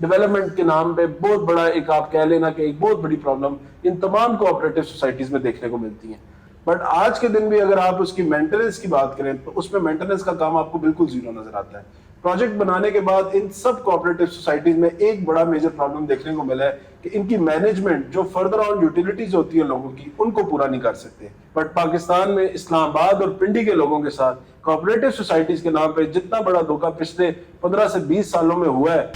Development के नाम पे बहुत बड़ा एक आप कह लेना कि एक बहुत बड़ी प्रॉब्लम इन तमाम कोऑपरेटिव सोसाइटीज में देखने को मिलती है। बट आज के दिन भी अगर आप उसकी मेंटेनेंस की बात करें तो उसमें मेंटेनेंस का काम आपको बिल्कुल जीरो नजर आता है। प्रोजेक्ट बनाने के बाद इन सब कोऑपरेटिव सोसाइटीज में एक बड़ा मेजर प्रॉब्लम देखने को मिला है कि इनकी मैनेजमेंट जो फर्दर ऑन यूटिलिटीज होती है लोगों की, उनको पूरा नहीं कर सकते। बट पाकिस्तान में इस्लामाबाद और पिंडी के लोगों के साथ कोऑपरेटिव सोसाइटीज के नाम पे जितना बड़ा धोखा पिछले 15 से 20 सालों में हुआ है।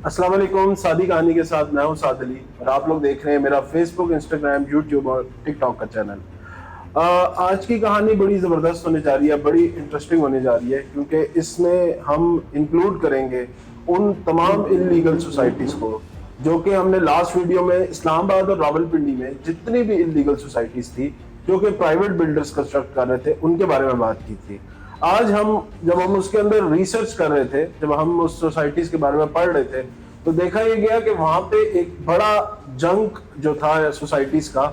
अस्सलाम वालेकुम, सादी कहानी के साथ मैं हूं साद अली और आप लोग देख रहे हैं मेरा फेसबुक, इंस्टाग्राम, यूट्यूब और टिकटॉक का चैनल। आज की कहानी बड़ी ज़बरदस्त होने जा रही है, बड़ी इंटरेस्टिंग होने जा रही है, क्योंकि इसमें हम इंक्लूड करेंगे उन तमाम इलीगल सोसाइटीज़ को जो कि हमने लास्ट वीडियो में इस्लामाबाद और रावलपिंडी में जितनी भी इलीगल सोसाइटीज़ थी जो कि प्राइवेट बिल्डर्स कंस्ट्रक्ट कर रहे थे उनके बारे में बात की थी। आज जब हम उसके अंदर रिसर्च कर रहे थे, जब हम उस सोसाइटीज के बारे में पढ़ रहे थे, तो देखा ये गया कि वहां पे एक बड़ा जंक जो था सोसाइटीज का,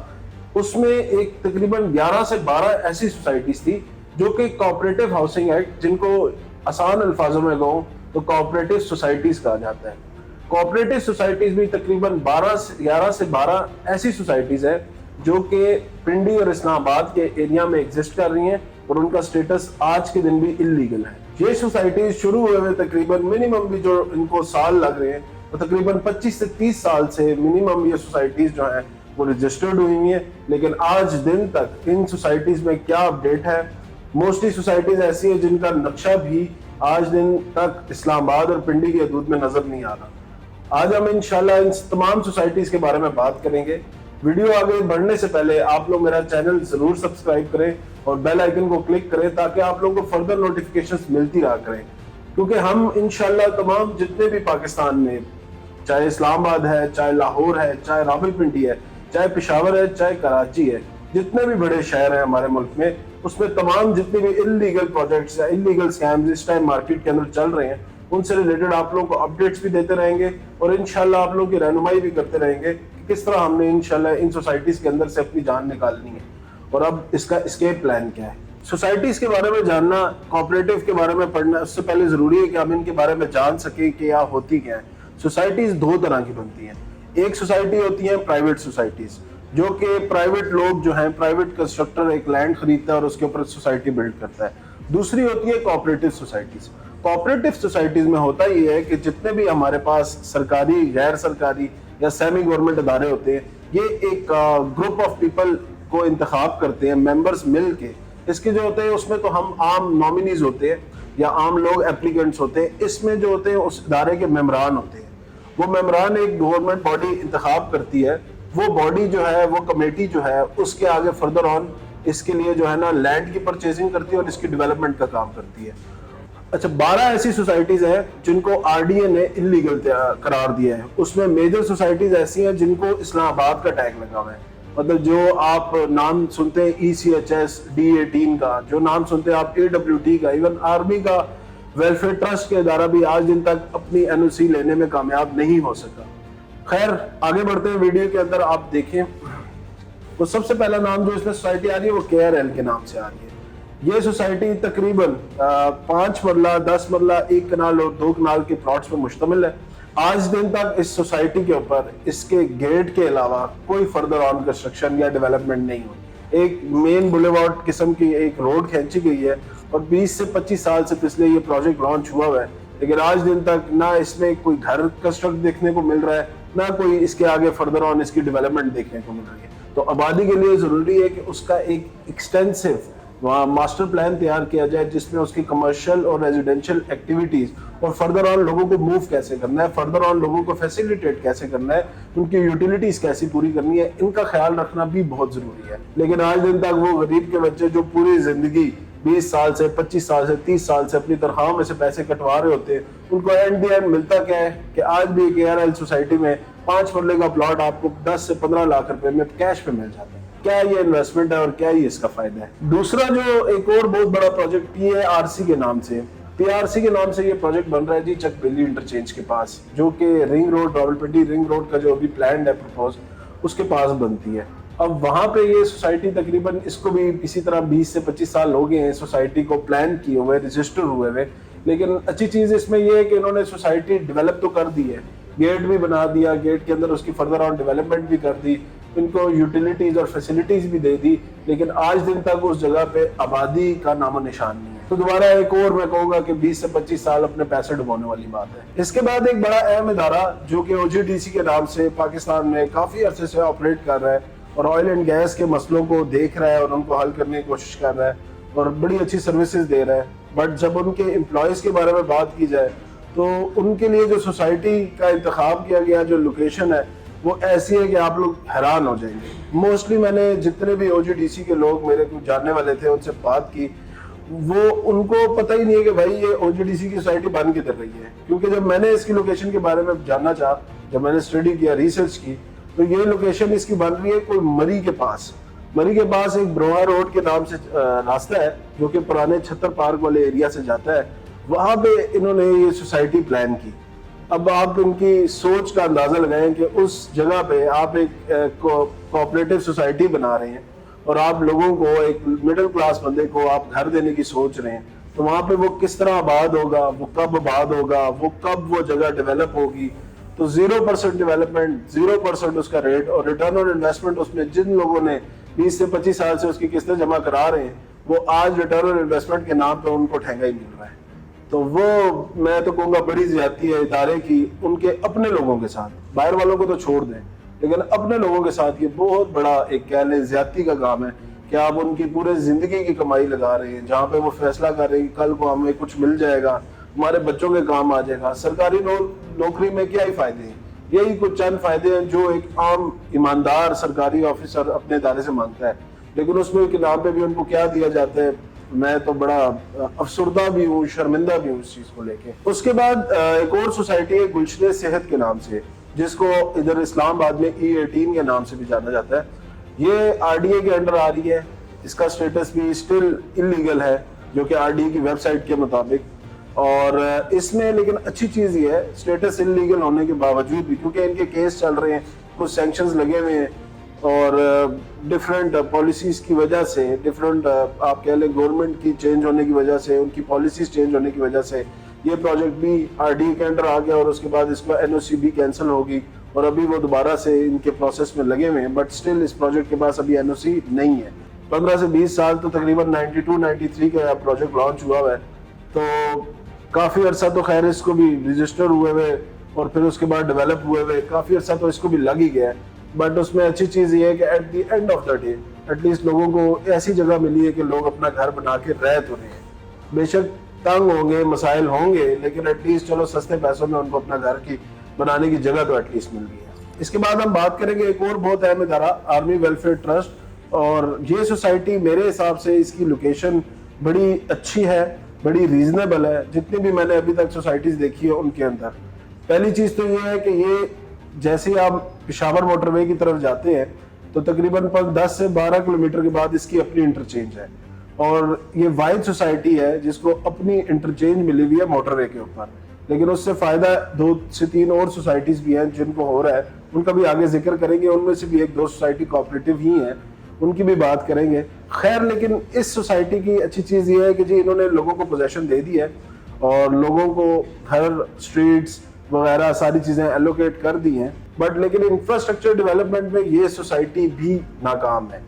उसमें एक तकरीबन 11 से 12 ऐसी सोसाइटीज थी जो कि कोऑपरेटिव हाउसिंग एक्ट, जिनको आसान अल्फाजों में कहूं तो कोऑपरेटिव सोसाइटीज कहा जाता है। कोऑपरेटिव सोसाइटीज भी तकरीबन 11 से 12 ऐसी सोसाइटीज है जो कि पिंडी और इस्लामाबाद के एरिया में एग्जिस्ट कर रही हैं और उनका स्टेटस आज के दिन भी इलीगल है। ये सोसाइटीज शुरू हुए हुए तकरीबन मिनिमम भी जो इनको साल लग रहे हैं तो तकरीबन 25 से 30 साल से मिनिमम ये सोसाइटीज जो है वो रजिस्टर्ड हुई हुई है। लेकिन आज दिन तक इन सोसाइटीज में क्या अपडेट है, मोस्टली सोसाइटीज ऐसी है जिनका नक्शा भी आज दिन तक इस्लामाबाद और पिंडी की हदूद में नजर नहीं आ रहा। आज हम इंशाल्लाह इन तमाम सोसाइटीज के बारे में बात करेंगे। वीडियो आगे बढ़ने से पहले आप लोग मेरा चैनल जरूर सब्सक्राइब करें और बेल आइकन को क्लिक करें ताकि आप लोगों को फर्दर नोटिफिकेशंस मिलती रहा करें, क्योंकि हम इंशाल्लाह तमाम जितने भी पाकिस्तान में, चाहे इस्लामाबाद है, चाहे लाहौर है, चाहे रावलपिंडी है, चाहे पेशावर है, चाहे कराची है, जितने भी बड़े शहर हैं हमारे मुल्क में, उसमें तमाम जितने भी इलीगल प्रोजेक्ट्स या इलीगल स्कैम्स इस टाइम मार्केट के अंदर चल रहे हैं, उनसे रिलेटेड आप लोगों को अपडेट्स भी देते रहेंगे और इंशाल्लाह आप लोगों की रहनुमाई भी करते रहेंगे कि किस तरह हमने इंशाल्लाह इन सोसाइटीज के अंदर से अपनी जान निकालनी है और अब इसका एस्केप प्लान क्या है। सोसाइटीज के बारे में जानना, कोऑपरेटिव के बारे में पढ़ना, उससे पहले जरूरी है कि हम इनके बारे में जान सकें कि यह होती क्या है। सोसाइटीज दो तरह की बनती हैं। एक सोसाइटी होती है प्राइवेट सोसाइटीज, जो कि प्राइवेट लोग जो हैं, प्राइवेट कंस्ट्रक्टर एक लैंड खरीदता है और उसके ऊपर सोसाइटी बिल्ड करता है। दूसरी होती है कोऑपरेटिव सोसाइटीज। कोऑपरेटिव सोसाइटीज में होता ये है कि जितने भी हमारे पास सरकारी, गैर सरकारी या सेमी गवर्नमेंट अदारे होते हैं, ये एक ग्रुप ऑफ पीपल को इंतखाब करते हैं, मेंबर्स मिल के। इसके जो होते हैं उसमें तो हम आम नॉमिनीज होते हैं या आम लोग एप्लीकेंट्स होते हैं। इसमें जो होते हैं उस इदारे के मेम्बरान होते हैं। वो मेम्बरान एक गवर्नमेंट बॉडी इंतखाब करती है। वो बॉडी जो है, वो कमेटी जो है, उसके आगे फर्दर ऑन इसके लिए जो है ना लैंड की परचेजिंग करती है और इसकी डेवलपमेंट का काम करती है। अच्छा, 12 ऐसी सोसाइटीज हैं जिनको आरडीए ने इलीगल करार दिया है। उसमें मेजर सोसाइटीज ऐसी हैं जिनको इस्लामाबाद का टैग लगा हुआ है। मतलब जो आप नाम सुनते हैं ECHS D18 का, जो नाम सुनते हैं आप AWT का, इवन आर्मी का वेलफेयर ट्रस्ट के इदारा भी आज दिन तक अपनी NOC लेने में कामयाब नहीं हो सका। खैर, आगे बढ़ते हैं वीडियो के अंदर। आप देखें तो सबसे पहला नाम जो इसमें सोसाइटी आ रही है वो KRL के नाम से आ रही है। ये सोसाइटी तकरीबन 5 मरला, 10 मरला, 1 कनाल और 2 कनाल के प्लॉट्स पर मुश्तमिल है। आज दिन तक इस सोसाइटी के ऊपर इसके गेट के अलावा कोई फर्दर ऑन कंस्ट्रक्शन या डेवलपमेंट नहीं हुई। एक मेन बुलेवार्ड किस्म की एक रोड खींची गई है और 20 से 25 साल से पिछले ये प्रोजेक्ट लॉन्च हुआ है, लेकिन आज दिन तक ना इसमें कोई घर कंस्ट्रक्ट देखने को मिल रहा है, ना कोई इसके आगे फर्दर ऑन इसकी डेवलपमेंट देखने को मिल रही है। तो आबादी के लिए जरूरी है कि उसका एक एक्सटेंसिव वहाँ मास्टर प्लान तैयार किया जाए जिसमें उसकी कमर्शियल और रेजिडेंशियल एक्टिविटीज और फर्दर ऑन लोगों को मूव कैसे करना है, फर्दर ऑन लोगों को फैसिलिटेट कैसे करना है, उनकी यूटिलिटीज कैसी पूरी करनी है, इनका ख्याल रखना भी बहुत जरूरी है। लेकिन आज दिन तक वो गरीब के बच्चे जो पूरी जिंदगी 20 साल से, 25 साल से, 30 साल से अपनी तनख्वाह में से पैसे कटवा रहे होते हैं, उनको एंड मिलता क्या है कि आज भी KRL सोसाइटी में 5 मरले का प्लॉट आपको 10 से 15 लाख रुपए में कैश पे मिल जाता है। क्या ये इन्वेस्टमेंट है और क्या ही इसका फायदा है। दूसरा जो एक और बहुत बड़ा प्रोजेक्ट PRC के नाम से, PRC के नाम से ये प्रोजेक्ट बन रहा है जी चक बेली इंटरचेंज के पास, जो कि ring road, Rawalpindi ring road का जो अभी प्लान है प्रपोज, उसके पास बनती है। अब वहाँ पे ये सोसाइटी तकरीबन, इसको भी इसी तरह 20 से 25 साल हो गए हैं सोसाइटी को प्लान किए हुए, रजिस्टर हुए हुए। लेकिन अच्छी चीज़ इसमें ये है कि इन्होंने सोसाइटी डेवलप तो कर दी है, गेट भी बना दिया, गेट के अंदर उसकी फर्दर ऑन डेवलपमेंट भी कर दी, इनको यूटिलिटीज और फैसिलिटीज भी दे दी, लेकिन आज दिन तक उस जगह पे आबादी का नामो निशान नहीं है। तो दोबारा एक और मैं कहूँगा कि 20 से 25 साल अपने पैसे डुबाने वाली बात है। इसके बाद एक बड़ा अहम इदारा जो कि OGDC के नाम से पाकिस्तान में काफ़ी अरसे से ऑपरेट कर रहा है और ऑयल एंड गैस के मसलों को देख रहा है और उनको हल करने की कोशिश कर रहा है और बड़ी अच्छी सर्विसेज दे रहा है, बट जब उनके एम्प्लॉयज़ के बारे में बात की जाए तो उनके लिए जो सोसाइटी का इंतखाब किया गया, जो लोकेशन है, वो ऐसी है कि आप लोग हैरान हो जाएंगे। मोस्टली मैंने जितने भी OGDC के लोग मेरे को जानने वाले थे उनसे बात की, वो उनको पता ही नहीं है कि भाई ये OGDC की सोसाइटी बन किधर रही है। क्योंकि जब मैंने इसकी लोकेशन के बारे में जानना चाहा, जब मैंने स्टडी किया, रिसर्च की, तो ये लोकेशन इसकी बन रही है कोई मरी के पास। मरी के पास एक ब्रोहा रोड के नाम से रास्ता है जो कि पुराने छत्तर पार्क वाले एरिया से जाता है, वहाँ पे इन्होंने ये सोसाइटी प्लान की। अब आप इनकी सोच का अंदाजा लगाएं कि उस जगह पे आप एक कोऑपरेटिव सोसाइटी बना रहे हैं और आप लोगों को, एक मिडिल क्लास बंदे को आप घर देने की सोच रहे हैं, तो वहाँ पे वो किस तरह आबाद होगा, वो कब आबाद होगा, वो कब वो जगह डेवलप होगी। तो 0% डेवलपमेंट, 0% उसका रेट और रिटर्न ऑन इन्वेस्टमेंट, उसमें जिन लोगों ने 20 से 25 साल से उसकी किस्तें जमा करा रहे हैं, वो आज रिटर्न ऑन इन्वेस्टमेंट के नाम पे उनको ठेंगा ही मिल रहा है। तो वो मैं तो कहूँगा बड़ी ज्यादती है इदारे की उनके अपने लोगों के साथ, बाहर वालों को तो छोड़ दें, लेकिन अपने लोगों के साथ ये बहुत बड़ा एक कह लें ज्यादती का काम है कि आप उनकी पूरे जिंदगी की कमाई लगा रहे हैं, जहाँ पे वो फैसला कर रहे हैं कि कल को हमें कुछ मिल जाएगा, हमारे बच्चों के काम आ जाएगा। सरकारी नौकरी में क्या ही फायदे हैं, यही कुछ चंद फायदे हैं जो एक आम ईमानदार सरकारी ऑफिसर अपने इदारे से मांगता है, लेकिन उसमें के नाम पे भी उनको क्या दिया जाता है। मैं तो बड़ा अफसुर्दा भी हूँ, शर्मिंदा भी हूँ इस चीज को लेके। उसके बाद एक और सोसाइटी है गुलशन सेहत के नाम से, जिसको इधर इस्लामाबाद में E18 के नाम से भी जाना जाता है। ये RDA के अंडर आ रही है, इसका स्टेटस भी स्टिल इलीगल है जो कि RDA की वेबसाइट के मुताबिक। और इसमें लेकिन अच्छी चीज़ ये है, स्टेटस इलीगल होने के बावजूद भी, क्योंकि इनके केस चल रहे हैं, कुछ सैंक्शंस लगे हुए हैं और डिफरेंट पॉलिसीज़ की वजह से, डिफरेंट आप कह लें गवर्नमेंट की चेंज होने की वजह से, उनकी पॉलिसीज़ चेंज होने की वजह से ये प्रोजेक्ट भी RDA के अंडर आ गया और उसके बाद इसका NOC भी कैंसिल होगी और अभी वो दोबारा से इनके प्रोसेस में लगे हुए हैं, बट स्टिल इस प्रोजेक्ट के पास अभी NOC नहीं है। 15 से 20 साल तो तकरीबन 92-93 का प्रोजेक्ट लॉन्च हुआ है, तो काफ़ी अरसा तो खैर इसको भी रजिस्टर हुए हुए और फिर उसके बाद डेवलप हुए हुए काफ़ी अरसा तो इसको भी लग ही गया है। बट उसमें अच्छी चीज़ ये है कि at the end of the day at least लोगों को ऐसी जगह मिली है कि लोग अपना घर बना के रह तो रहे हैं। बेशक तंग होंगे, मसाइल होंगे, लेकिन एटलीस्ट चलो सस्ते पैसों में उनको अपना घर की बनाने की जगह तो एटलीस्ट मिल गई है। इसके बाद हम बात करेंगे एक और बहुत अहम इदारा, आर्मी वेलफेयर ट्रस्ट। और ये सोसाइटी मेरे हिसाब से इसकी लोकेशन बड़ी अच्छी है, बड़ी रीजनेबल है। जितनी भी मैंने अभी तक सोसाइटीज देखी है उनके अंदर पहली चीज़ तो ये है कि ये जैसे आप पेशावर मोटरवे की तरफ जाते हैं तो तकरीबन 10 से 12 किलोमीटर के बाद इसकी अपनी इंटरचेंज है और ये वाइड सोसाइटी है जिसको अपनी इंटरचेंज मिली हुई है मोटरवे के ऊपर। लेकिन उससे फ़ायदा 2 से 3 और सोसाइटीज़ भी हैं जिनको हो रहा है, उनका भी आगे जिक्र करेंगे। उनमें से भी 1-2 सोसाइटी कोऑपरेटिव ही हैं, उनकी भी बात करेंगे। खैर, लेकिन इस सोसाइटी की अच्छी चीज़ ये है कि जी इन्होंने लोगों को पोजेशन दे दी है और लोगों को घर, स्ट्रीट्स वगैरह सारी चीज़ें एलोकेट कर दी हैं, बट लेकिन इंफ्रास्ट्रक्चर डेवलपमेंट में ये सोसाइटी भी नाकाम है।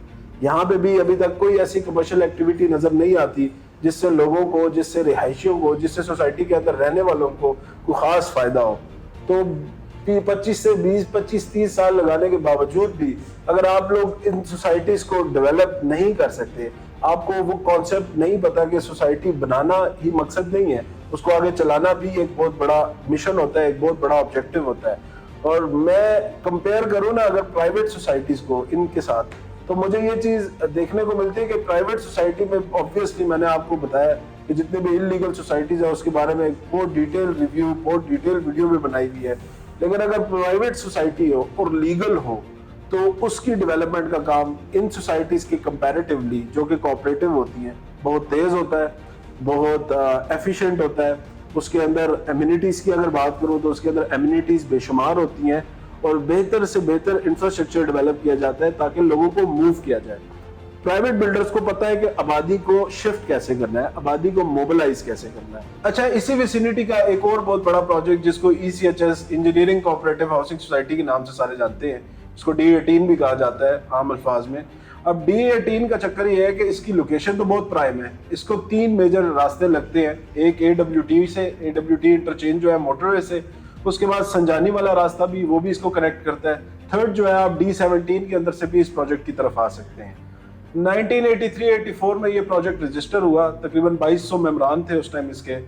यहाँ पे भी अभी तक कोई ऐसी कमर्शियल एक्टिविटी नज़र नहीं आती जिससे लोगों को, जिससे रिहायशियों को, जिससे सोसाइटी के अंदर रहने वालों को कोई ख़ास फ़ायदा हो। तो 25 से 20-25-30 साल लगाने के बावजूद भी अगर आप लोग इन सोसाइटीज़ को डेवलप नहीं कर सकते, आपको वो कॉन्सेप्ट नहीं पता कि सोसाइटी बनाना ही मकसद नहीं है, उसको आगे चलाना भी एक बहुत बड़ा मिशन होता है, एक बहुत बड़ा ऑब्जेक्टिव होता है। और मैं कंपेयर करूँ ना अगर प्राइवेट सोसाइटीज़ को इनके साथ, तो मुझे ये चीज़ देखने को मिलती है कि प्राइवेट सोसाइटी में ऑब्वियसली मैंने आपको बताया कि जितने भी इलीगल सोसाइटीज़ है उसके बारे में बहुत डिटेल रिव्यू, बहुत डिटेल वीडियो भी बनाई हुई है। लेकिन अगर प्राइवेट सोसाइटी हो और लीगल हो तो उसकी डेवलपमेंट का काम इन सोसाइटीज़ की कंपैरेटिवली, जो कि कोऑपरेटिव होती हैं, बहुत तेज़ होता है। بہت ایفیشینٹ ہوتا ہے. اس کے اندر ایمینٹیز کی اگر بات کروں تو اس کے اندر ایمینٹیز بے شمار ہوتی ہیں اور بہتر سے بہتر انفراسٹرکچر ڈیولپ کیا جاتا ہے تاکہ لوگوں کو موو کیا جائے. پرائیویٹ بلڈرز کو پتا ہے کہ آبادی کو شفٹ کیسے کرنا ہے, آبادی کو موبلائز کیسے کرنا ہے. اچھا, اسی ویسینٹی کا ایک اور بہت بڑا پروجیکٹ جس کو ECHS engineering cooperative housing society کے نام سے سارے جانتے ہیں, اس کو D18 بھی کہا جاتا ہے عام الفاظ میں. اب D18 کا چکر یہ ہے کہ اس کی لوکیشن تو بہت پرائم ہے. اس کو 3 میجر راستے لگتے ہیں, ایک AWT سے, AWT انٹرچینج جو ہے موٹر وے سے, اس کے بعد سنجانی والا راستہ بھی, وہ بھی اس کو کنیکٹ کرتا ہے. تھرڈ جو ہے آپ D17 کے اندر سے بھی اس پروجیکٹ کی طرف آ سکتے ہیں. 1983-84 میں یہ پروجیکٹ رجسٹر ہوا, تقریباً 2200 ممبران تھے اس ٹائم اس کے,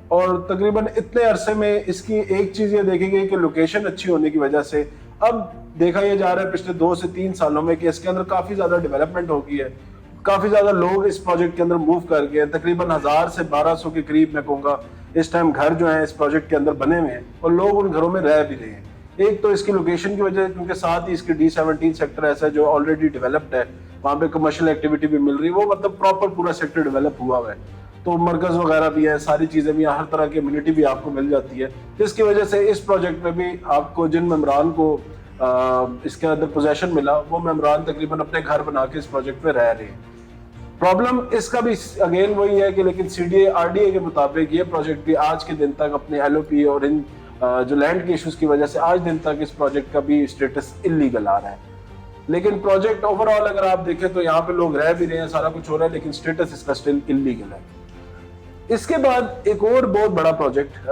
اور تقریباً اتنے عرصے میں اس کی ایک چیز یہ دیکھی گئی کہ لوکیشن اچھی ہونے کی وجہ سے اب دیکھا یہ جا رہا ہے پچھلے 2 سے 3 سالوں میں کہ اس کے اندر کافی زیادہ ڈیولپمنٹ ہو گئی ہے, کافی زیادہ لوگ اس پروجیکٹ کے اندر موو کر گئے ہیں. تقریباً 1000 سے 1200 کے قریب میں کہوں گا اس ٹائم گھر جو ہیں اس پروجیکٹ کے اندر بنے ہوئے ہیں, اور لوگ ان گھروں میں رہ بھی رہے ہیں. ایک تو اس کی لوکیشن کی وجہ, کیونکہ ساتھ ہی اس کی D17 سیکٹر ایسا ہے جو آلریڈی ڈیولپڈ ہے, وہاں پہ کمرشل ایکٹیویٹی بھی مل رہی ہے, وہ مطلب پراپر پورا سیکٹر ڈیولپ ہوا ہوا ہے, تو مرکز وغیرہ بھی ہے, ساری چیزیں بھی, ہر طرح کی امینٹی بھی آپ کو مل جاتی ہے, جس کی وجہ سے اس پروجیکٹ میں بھی آپ کو جن ممبران کو اس کے اندر پوزیشن ملا, وہ ممبران تقریباً اپنے گھر بنا کے اس پروجیکٹ میں رہ رہے ہیں. پرابلم اس کا بھی اگین وہی ہے کہ لیکن CDA RDA کے مطابق یہ پروجیکٹ بھی آج کے دن تک اپنے LOP اور ان جو لینڈ کے ایشوز کی وجہ سے آج دن تک اس پروجیکٹ کا بھی اسٹیٹس انلیگل آ رہا ہے. لیکن پروجیکٹ اوور آل اگر آپ دیکھیں تو یہاں پہ لوگ رہ بھی رہے ہیں, سارا کچھ ہو رہا ہے, لیکن اسٹیٹس اس کا اسٹل انلیگل ہے. اس کے بعد ایک اور بہت بڑا پروجیکٹ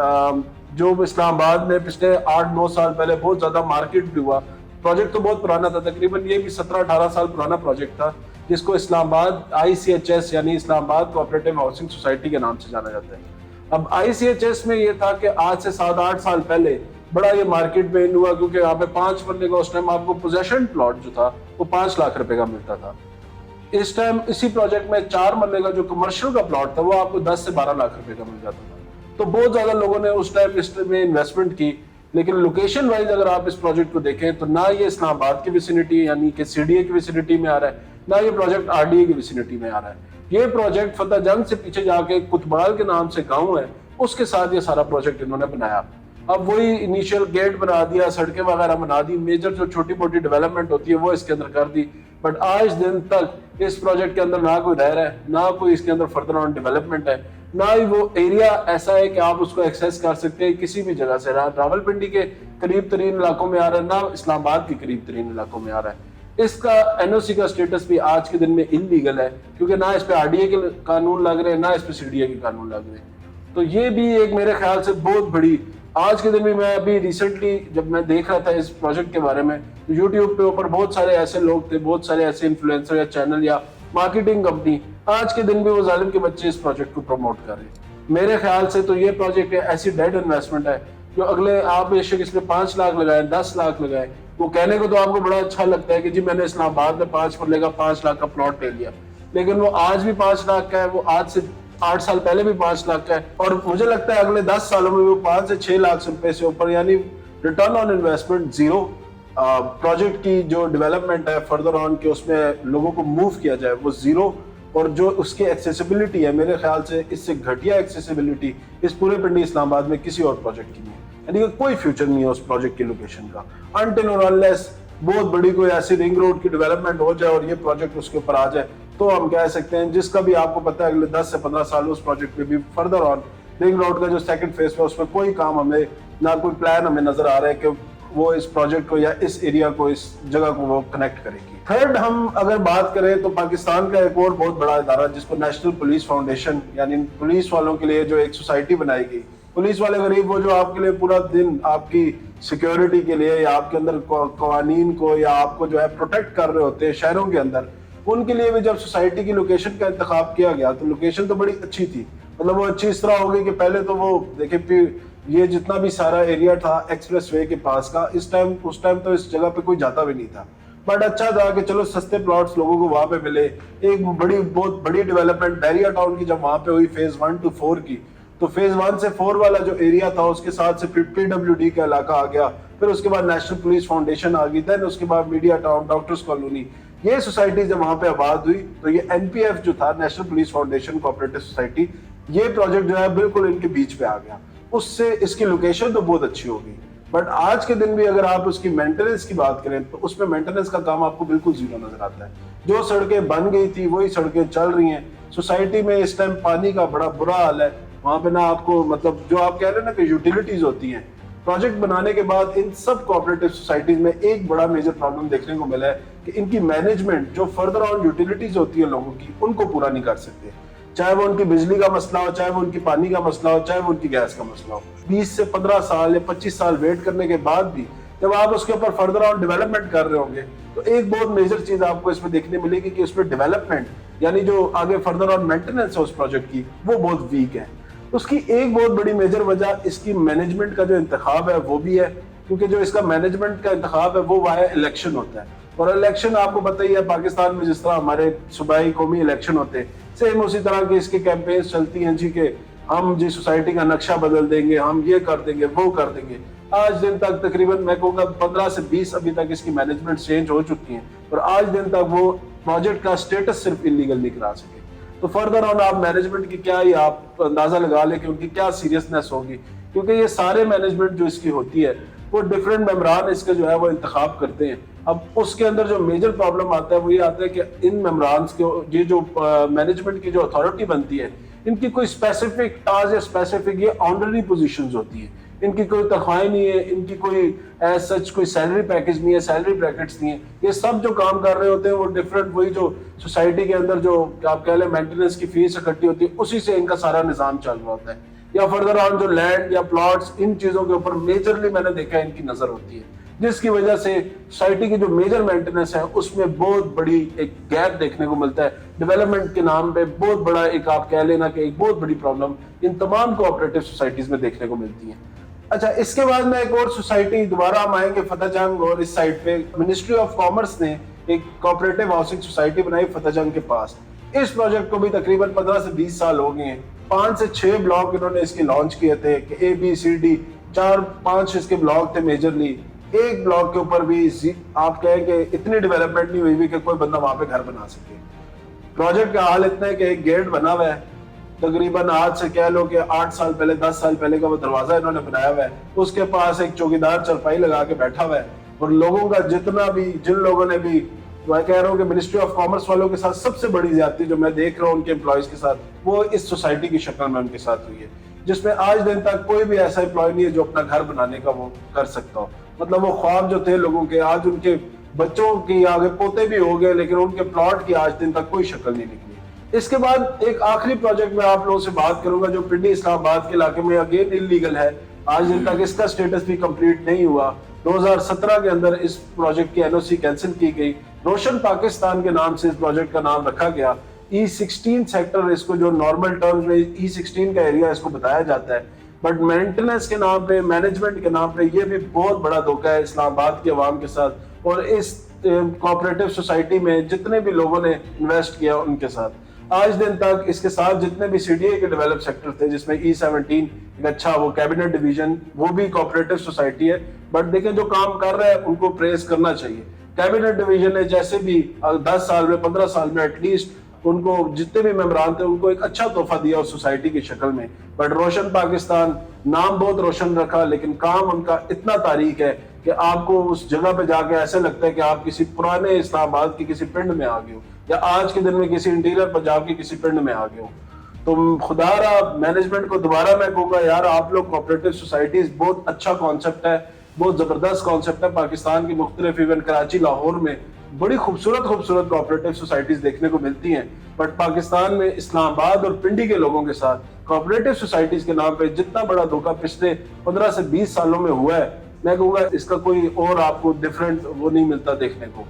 جو اسلام آباد میں پچھلے 8-9 سال پہلے بہت زیادہ مارکیٹ بھی ہوا, پروجیکٹ تو بہت پرانا تھا, تقریباً یہ بھی 17-18 سال پرانا پروجیکٹ تھا, جس کو اسلام آباد ICHS یعنی اسلام آباد کوآپریٹو ہاؤسنگ سوسائٹی کے نام سے جانا جاتا ہے. اب ICHS میں یہ تھا کہ آج سے 7-8 سال پہلے بڑا یہ مارکیٹ میں ہوا, کیونکہ یہاں پہ 5 مرلے کا اس ٹائم آپ کو پوزیشن پلاٹ جو تھا وہ 5 لاکھ روپے کا ملتا تھا. اس ٹائم اسی پروجیکٹ میں 4 مرلے کا جو کمرشل کا پلاٹ تھا وہ آپ کو 10 سے 12 لاکھ روپے کا مل جاتا تھا. تو بہت زیادہ لوگوں نے اس ٹائم اس میں انویسٹمنٹ کی, لیکن لوکیشن وائز اگر آپ اس پروجیکٹ کو دیکھیں تو نہ یہ اسلام آباد کی ویسینٹی یعنی کہ CDA کی ویسینٹی میں آ رہا ہے, نہ یہ پروجیکٹ RDA کی ویسینٹی میں آ رہا ہے. یہ پروجیکٹ فتح جنگ سے پیچھے جا کے کتبال کے نام سے گاؤں ہے, اس کے ساتھ یہ سارا پروجیکٹ انہوں نے بنایا. اب وہی انیشیل گیٹ بنا دیا, سڑکیں وغیرہ بنا دی, میجر جو چھوٹی موٹی ڈیولپمنٹ ہوتی ہے وہ اس کے اندر کر دی, بٹ آج دن تک اس پروجیکٹ کے اندر نہ کوئی رہ رہا ہے, نہ کوئی اس کے اندر فردر آن ڈیولپمنٹ ہے, نہ ہی وہ ایریا ایسا ہے کہ آپ اس کو ایکسیس کر سکتے ہیں کسی بھی جگہ سے. راولپنڈی کے قریب ترین علاقوں میں آ رہا ہے, نہ اسلام آباد کے قریب ترین علاقوں میں آ رہا ہے. اس کا NOC کا سٹیٹس بھی آج کے دن میں انلیگل ہے, کیونکہ نہ اس پہ RDA کے قانون لگ رہے ہیں, نہ اس پہ CDA کے قانون لگ رہے ہیں. تو یہ بھی ایک میرے خیال سے بہت بڑی, آج کے دن بھی میں ابھی ریسنٹلی جب میں دیکھ رہا تھا اس پروجیکٹ کے بارے میں, یوٹیوب پہ اوپر بہت سارے ایسے لوگ تھے, بہت سارے ایسے انفلوئنسر یا چینل یا مارکیٹنگ کمپنی, آج کے دن بھی وہ ظالم کے بچے اس پروجیکٹ کو پروموٹ کر رہے ہیں. میرے خیال سے تو یہ پروجیکٹ ایسی ڈیڈ انویسٹمنٹ ہے جو اگلے آپ بے شک اس میں 5 لاکھ لگائیں, 10 لاکھ لگائیں, وہ کہنے کو تو آپ کو بڑا اچھا لگتا ہے کہ جی میں نے اسلام آباد میں 5 مرلے کا 5 لاکھ کا پلاٹ لے لیا, لیکن وہ آج بھی 5 لاکھ کا ہے, وہ آج سے 8 سال پہلے بھی 5 لاکھ کا ہے, اور مجھے لگتا ہے اگلے 10 سالوں میں وہ 5 سے 6 لاکھ روپے سے اوپر, یعنی return on investment zero. Project کی جو ڈیولپمنٹ ہے فردر آن کہ اس میں لوگوں کو موو کیا جائے وہ زیرو, اور جو اس کی ایکسیسیبلٹی ہے میرے خیال سے اس سے گھٹیا ایکسیسیبلٹی اس پورے پنڈی اسلام آباد میں کسی اور پروجیکٹ کی نہیں ہے. یعنی کہ کوئی فیوچر نہیں ہے اس پروجیکٹ کی لوکیشن کا, انٹل اور انلیس بہت بڑی کوئی ایسی رنگ روڈ کی ڈیولپمنٹ ہو جائے اور یہ پروجیکٹ اس کے اوپر آ جائے, تو ہم کہہ سکتے ہیں, جس کا بھی آپ کو پتا ہے اگلے 10 سے 15 سال اس پروجیکٹ میں بھی فردر آن رنگ روڈ کا جو سیکنڈ فیز ہے اس میں کوئی کام ہمیں نہ کوئی پلان ہمیں نظر آ رہا ہے کہ وہ اس پروجیکٹ کو یا اس ایریا کو, اس جگہ کو وہ کنیکٹ کرے گی. تھرڈ ہم اگر بات کریں تو پاکستان کا ایک اور بہت بڑا ادارہ جس کو نیشنل پولیس فاؤنڈیشن, یعنی پولیس والوں کے لیے جو ایک سوسائٹی بنائی گئی, پولیس والے غریب وہ جو آپ کے لیے پورا دن آپ کی سیکیورٹی کے لیے یا آپ کے اندر قوانین کو یا آپ کو جو ہے پروٹیکٹ کر رہے ہوتے ہیں شہروں کے اندر, ان کے لیے بھی جب سوسائٹی کی لوکیشن کا انتخاب کیا گیا تو لوکیشن تو بڑی اچھی تھی. مطلب وہ اچھی اس طرح ہو گئی کہ پہلے تو وہ دیکھیں پھر یہ جتنا بھی سارا ایریا تھا ایکسپریس وے کے پاس کا, اس ٹائم تو اس جگہ پہ کوئی جاتا بھی نہیں تھا, بٹ اچھا تھا کہ چلو سستے پلاٹس لوگوں کو وہاں پہ ملے. ایک بہت بڑی ڈیولپمنٹ بیریا ٹاؤن کی جب وہاں پہ ہوئی فیز 1 to 4 کی, تو فیز 1 سے 4 والا جو ایریا تھا اس کے ساتھ سے پھر PWD کا علاقہ آ گیا, پھر اس کے بعد نیشنل پولیس فاؤنڈیشن آ گئی, دین اس کے بعد میڈیا ٹاؤن, ڈاکٹرز کالونی, یہ سوسائٹی جب وہاں پہ آباد ہوئی تو یہ NPF جو تھا national police foundation cooperative society, ये प्रोजेक्ट जो है बिल्कुल इनके बीच पे आ गया, उससे इसकी लोकेशन तो बहुत अच्छी होगी, बट आज के दिन भी अगर आप उसकी मेंटेनेंस की बात करें तो उसमें मेंटेनेंस का काम आपको बिल्कुल जीरो नजर आता है। जो सड़कें बन गई थी वही सड़कें चल रही हैं। सोसाइटी में इस टाइम पानी का बड़ा बुरा हाल है, वहां पे ना आपको मतलब जो आप कह रहे हैं ना कि यूटिलिटीज होती हैं, प्रोजेक्ट बनाने के बाद इन सब कोऑपरेटिव सोसाइटीज में एक बड़ा मेजर प्रॉब्लम देखने को मिला है कि इनकी मैनेजमेंट जो फर्दर ऑन यूटिलिटीज होती है लोगों की, उनको पूरा नहीं कर सकते। चाहे वो उनकी बिजली का मसला हो, चाहे वो उनकी पानी का मसला हो, चाहे वो उनकी गैस का मसला हो। 20 से 15 साल या 25 साल वेट करने के बाद भी जब आप उसके ऊपर फर्दर ऑन डेवलपमेंट कर रहे होंगे तो एक बहुत मेजर चीज आपको इसमें देखने मिलेगी कि उसमें डेवलपमेंट यानी जो आगे फर्दर ऑन मेंटेनेंस है उस प्रोजेक्ट की, वो बहुत वीक है। उसकी एक बहुत बड़ी मेजर वजह इसकी मैनेजमेंट का जो इंतखाब है वो भी है, क्योंकि जो इसका मैनेजमेंट का इंतखाब है वो वाया इलेक्शन होता है, और इलेक्शन आपको पता ही है पाकिस्तान में जिस तरह हमारे सूबाई कौमी इलेक्शन होते हैं, सेम उसी तरह की इसकी कैंपेन चलती हैं जी के हम जी सोसाइटी का नक्शा बदल देंगे, हम ये कर देंगे, वो कर देंगे। आज दिन तक तकरीबन मैं कहूँगा 15 से 20 अभी तक इसकी मैनेजमेंट चेंज हो चुकी है, और आज दिन तक वो प्रोजेक्ट का स्टेटस सिर्फ इलीगल नहीं करा सके। तो फर्दर ऑन आप मैनेजमेंट की क्या ही आप अंदाजा लगा ले कि उनकी क्या सीरियसनेस होगी, क्योंकि ये सारे मैनेजमेंट जो इसकी होती है वो डिफरेंट मेंबरान इसके जो है वो इंतखाब करते हैं। अब उसके अंदर जो मेजर प्रॉब्लम आता है वो ये आता है कि इन मेंबरान के ये जो मैनेजमेंट की जो अथॉरिटी बनती है, इनकी कोई स्पेसिफिक टास्क या स्पेसिफिक ये ऑनररी पोजीशंस होती है, इनकी कोई तनख्वाही नहीं है, इनकी कोई एज सच कोई सैलरी पैकेज नहीं है, सैलरी ब्रैकेट्स नहीं है। ये सब जो काम कर रहे होते हैं वो डिफरेंट वही जो सोसाइटी के अंदर जो आप कह लें मेंटेनेंस की फीस इकट्ठी होती है उसी से इनका सारा निजाम चल रहा होता है, या फर्दर ऑन जो लैंड या प्लॉट्स इन चीजों के ऊपर मेजरली मैंने देखा है इनकी नजर होती है, जिसकी वजह से सोसाइटी की जो मेजर मेंटेनेंस है उसमें बहुत बड़ी एक गैप देखने को मिलता है। डेवलपमेंट के नाम पे बहुत बड़ा एक आप कह लेना कि एक बहुत बड़ी प्रॉब्लम इन तमाम कोऑपरेटिव सोसाइटीज में देखने को मिलती है। अच्छा, इसके बाद में एक और सोसाइटी दोबारा हम आएंगे फतेह जंग, और इस साइड पे मिनिस्ट्री ऑफ कॉमर्स ने एक कोऑपरेटिव हाउसिंग सोसाइटी बनाई फतेह जंग के पास। इस प्रोजेक्ट को भी तकरीबन 15 से 20 साल हो गए हैं। 5 से 6 ब्लॉक इन्होंने इसके लॉन्च किए थे कि ABCD 4-5 इसके ब्लॉक थे मेजरली। एक ब्लॉक के ऊपर भी आप कहें कि इतनी डेवलपमेंट नहीं हुई भी कि कोई बंदा वहां पे घर बना सके। प्रोजेक्ट का हाल इतना है कि एक गेट बना हुआ है, तकरीबन आज से कह लो कि 8 साल पहले 10 साल पहले का वो दरवाजा इन्होंने बनाया हुआ है, उसके पास एक चौकीदार चरपाई लगा के बैठा हुआ है, और लोगों का जितना भी जिन लोगों ने भी, मैं कह रहा हूँ कि मिनिस्ट्री ऑफ कॉमर्स वालों के साथ सबसे बड़ी ज्यादती जो मैं देख रहा हूँ उनके एम्प्लॉयज के साथ, वो इस सोसाइटी की शक्ल में उनके साथ हुई है, जिसमें आज दिन तक कोई भी ऐसा एम्प्लॉय नहीं है जो अपना घर बनाने का वो कर सकता हो। मतलब वो ख्वाब जो थे लोगों के, आज उनके बच्चों की आगे पोते भी हो गए, लेकिन उनके प्लॉट की आज दिन तक कोई शक्ल नहीं निकली। इसके बाद एक आखिरी प्रोजेक्ट में आप लोगों से बात करूंगा जो पिंडी इस्लामाबाद के इलाके में अगेन इलीगल है, आज दिन तक इसका स्टेटस भी कंप्लीट नहीं हुआ। 2017 के अंदर इस प्रोजेक्ट की NOC कैंसिल की गई, रोशन पाकिस्तान के नाम से इस प्रोजेक्ट का नाम रखा गया। E16 सेक्टर इसको जो नॉर्मल टर्म्स में E16 का एरिया इसको बताया जाता है, बट मेंटेनेंस के नाम पे, मैनेजमेंट के नाम पे ये भी बहुत बड़ा धोखा है इस्लामाबाद के अवाम के साथ, और इस कोऑपरेटिव सोसाइटी में जितने भी लोगों ने इन्वेस्ट किया उनके साथ। आज दिन तक इसके साथ जितने भी CDA के डेवलप सेक्टर थे, जिसमें E17 एक अच्छा वो कैबिनेट डिवीजन, वो भी कोऑपरेटिव सोसाइटी है, बट देखें जो काम कर रहा है उनको प्रेस करना चाहिए। कैबिनेट डिवीजन ने जैसे भी 10 साल में 15 साल में एटलीस्ट उनको जितने भी मेंबरान थे उनको एक अच्छा तोहफा दिया उस सोसाइटी की शक्ल में, बट रोशन पाकिस्तान नाम बहुत रोशन रखा, लेकिन काम उनका इतना तारीख है कि आपको उस जगह पे जाके ऐसे लगता है कि आप किसी पुराने इस्लामाबाद की किसी पिंड में आ गए हो, या आज के दिन में किसी इंटीरियर पंजाब की किसी पिंड में आ गए हो। तो खुदारा मैनेजमेंट को दोबारा मैं कहूँगा यार, आप लोग कोऑपरेटिव सोसाइटीज बहुत अच्छा कॉन्सेप्ट है, बहुत जबरदस्त कॉन्सेप्ट है। पाकिस्तान की मुख्तलिफ इवन कराची, लाहौर में बड़ी खूबसूरत कोऑपरेटिव सोसाइटीज देखने को मिलती हैं, बट पाकिस्तान में इस्लामाबाद और पिंडी के लोगों के साथ कोऑपरेटिव सोसाइटीज के नाम पे जितना बड़ा धोखा पिछले 15 से 20 सालों में हुआ है, मैं कहूँगा इसका कोई और आपको डिफरेंट वो नहीं मिलता देखने को।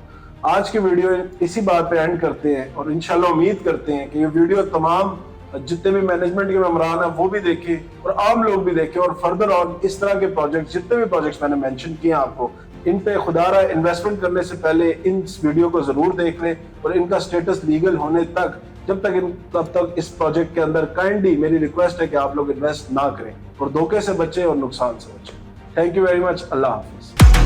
आज की वीडियो इसी बात पे एंड करते हैं, और इंशाल्लाह उम्मीद करते हैं कि ये वीडियो तमाम जितने भी मैनेजमेंट के मेंबरान हैं वो भी देखें और आम लोग भी देखें, और फर्दर ऑन इस तरह के प्रोजेक्ट जितने भी प्रोजेक्ट्स मैंने मेंशन किए आपको, इन पे खुदारा इन्वेस्टमेंट करने से पहले इन वीडियो को जरूर देख लें, और इनका स्टेटस लीगल होने तक तब तक इस प्रोजेक्ट के अंदर काइंडली मेरी रिक्वेस्ट है कि आप लोग इन्वेस्ट ना करें और धोखे से बचें और नुकसान से बचें। Thank you very much. Allah Hafiz.